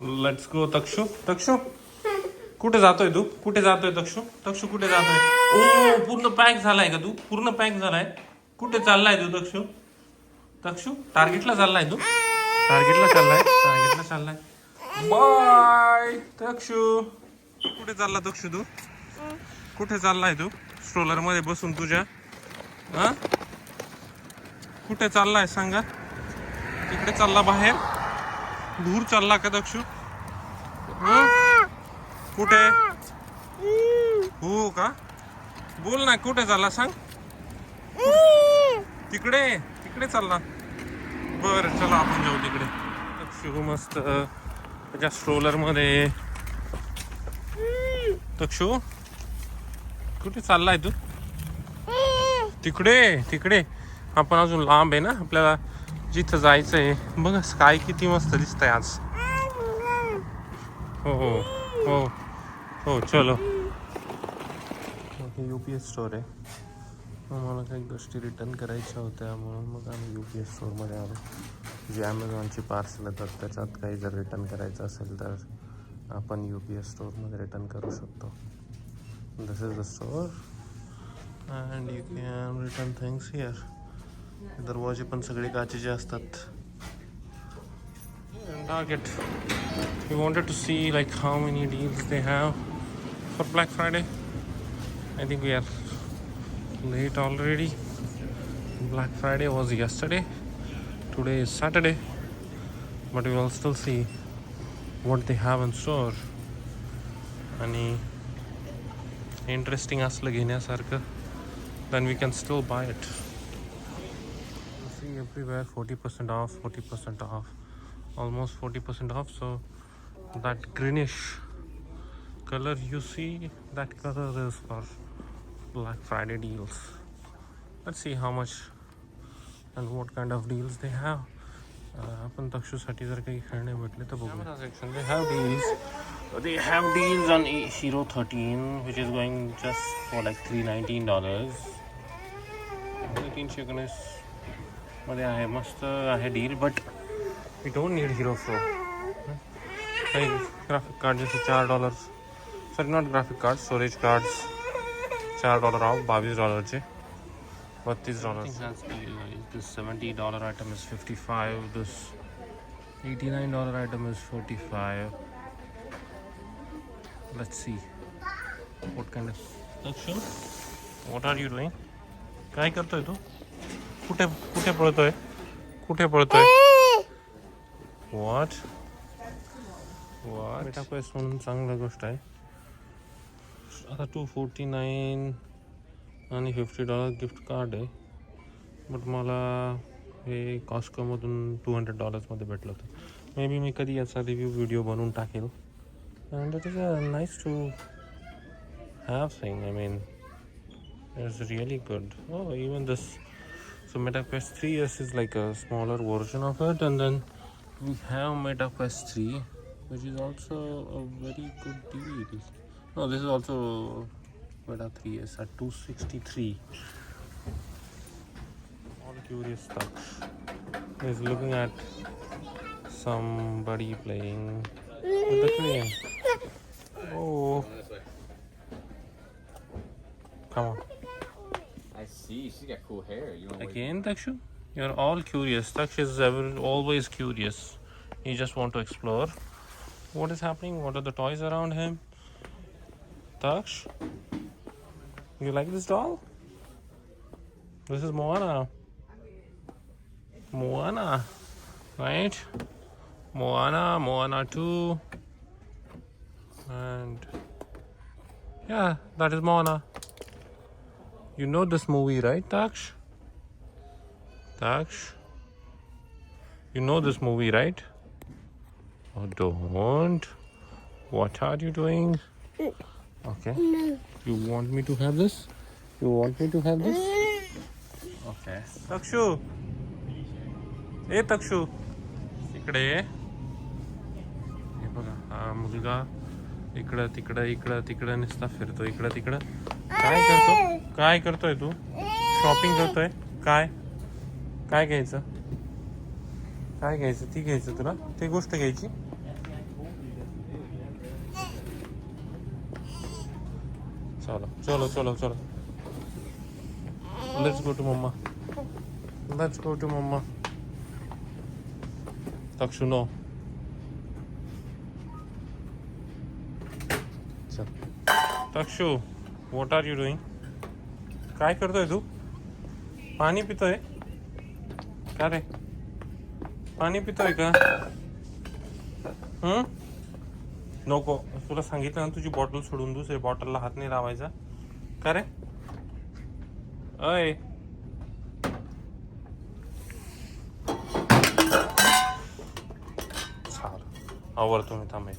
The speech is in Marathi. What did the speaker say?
Let's go तक्षू. तक्षू कुठे जातोय तू? कुठे जातोय तक्षू? तक्षू कुठे जातोय? ओ पूर्ण पॅक झालाय का तू? पूर्ण पॅक झालाय. कुठे चाललाय तू तक्षू? तक्षू टार्गेटला चाललाय तू? टार्गेटला चाललाय. टार्गेटला चाललाय. बाय तक्षू. कुठे चालला तक्षू तू? कुठे चाललाय तू? स्ट्रोलर मध्ये बसून तुझ्या हा? कुठे चाललाय सांगा? तिकडे चालला बाहेर. दूर चालला का दक्षू? कुठे? हो का? बोल ना कुठे चालला सांग. तिकडे तिकडे चालला. बरं चला आपण जाऊ तिकडे. दक्षू मस्त त्याच्या स्ट्रोलर मध्ये. दक्षू कुठे चाललाय तू? तिकडे तिकडे. आपण अजून लांब आहे ना आपल्याला जिथं जायचंय. बघा स्काय किती मस्त दिसतंय आज. हो हो हो हो चलो. UPS स्टोर आहे. मला काही गोष्टी रिटर्न करायच्या होत्या म्हणून मग आम्ही UPS स्टोअरमध्ये आलो. जे ॲमेझॉनची पार्सल येतात त्याच्यात काही जर रिटर्न करायचं असेल तर आपण UPS स्टोअरमध्ये रिटर्न करू शकतो. This is the store and you can return things here. दरवाजे पण सगळे काचेचे असतात. Target. We wanted to see like how many deals they have for Black Friday. I think we are late already. Black Friday was yesterday. Today is Saturday. But we will still see what they have in store. आणि interesting असलं घेण्यासारखं then we can still buy it. See everywhere 40% off, 40% off. Almost 40% off. So that greenish color you see, that color is for Black Friday deals. Let's see how much and what kind of deals they have. आपण तक्षूसाठी जर काही खेळणे भेटले तर बघू. Section they have deals. They have deals on Hero 13 which is going just for like $319. 319 मध्ये आहे. मस्त आहे deal. But we don't need Hero Pro. काही ग्राफिक कार्ड जसे $4. Sorry not graphic card, storage cards $4 of. $22 $32. This $70 item is $55. This $89 item is $45. Let's see what kind of. Dakshu, what are you doing? काय करतोय तू? कुठे कुठे पळतोय? कुठे पळतोय? What? मेटा क्वेस्ट म्हणून चांगली गोष्ट आहे. आता $249 आणि $50 गिफ्ट कार्ड आहे. बट मला हे कॉस्कोमधून $200 मध्ये भेटलं होतं. मे बी मी कधी याचा रिव्ह्यू व्हिडिओ बनवून टाकेल. And it is a nice to have thing. I mean it is really good. Oh, even this. So MetaQuest 3S is like a smaller version of it, and then we have MetaQuest 3, which is also a very good deal. No, this is also Meta 3S at $263. All curious stuff. He's looking at somebody playing with the crane. Oh, come on. I see. She's got cool hair. You want to Again, Takshu? You're all curious. Takshu is always curious. You just want to explore. What is happening? What are the toys around him? Taksh? You like this doll? This is Moana. Moana, right? Moana 2. And yeah, that is Moana. You know this movie, right, Taksh? Taksh? You know this movie, right? Oh, don't. What are you doing? Okay. No. You want me to have this? You want me to have this? Okay. Takshu. Hey, Takshu. इकडे ये. हे बघा हा मुलगा इकडं तिकडं नुसता फिरतो. इकडं तिकडं. काय करतोय तू? शॉपिंग करतोय? काय घ्यायचं? ती घ्यायचं तुला? ती गोष्ट घ्यायची? चलो चलो चलो चलो, let's go to mamma, let's go to mamma. Takshu no. चल Takshu, what are you doing? काय करतोय तू? पाणी पितोय का रे? पाणी पितोय का? नको, तुला सांगितलं ना तुझी बॉटल सोडून दुसऱ्या बॉटलला हात नाही लावायचा. का रे? अय आवडतो मी थांबे.